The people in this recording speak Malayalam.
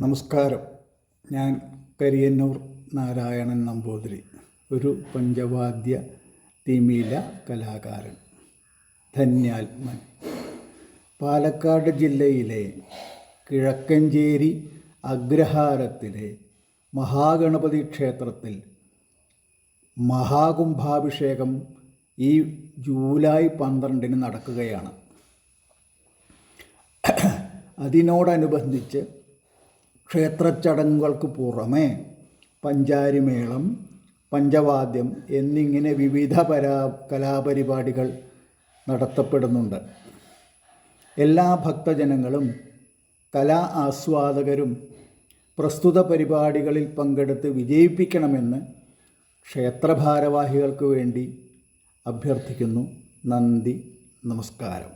നമസ്കാരം. ഞാൻ കരിയന്നൂർ നാരായണൻ നമ്പൂതിരി, ഒരു പഞ്ചവാദ്യ തിമില കലാകാരൻ, ധന്യാത്മൻ. പാലക്കാട് ജില്ലയിലെ കിഴക്കഞ്ചേരി അഗ്രഹാരത്തിലെ മഹാഗണപതി ക്ഷേത്രത്തിൽ മഹാകുംഭാഭിഷേകം ഈ ജൂലൈ 12 നടക്കുകയാണ്. അതിനോടനുബന്ധിച്ച് ക്ഷേത്രച്ചടങ്ങുകൾക്ക് പുറമെ പഞ്ചാരിമേളം, പഞ്ചവാദ്യം എന്നിങ്ങനെ വിവിധ കലാപരിപാടികൾ നടത്തപ്പെടുന്നുണ്ട്. എല്ലാ ഭക്തജനങ്ങളും കലാ ആസ്വാദകരും പ്രസ്തുത പരിപാടികളിൽ പങ്കെടുത്ത് വിജയിപ്പിക്കണമെന്ന് ക്ഷേത്രഭാരവാഹികൾക്ക് വേണ്ടി അഭ്യർത്ഥിക്കുന്നു. നന്ദി, നമസ്കാരം.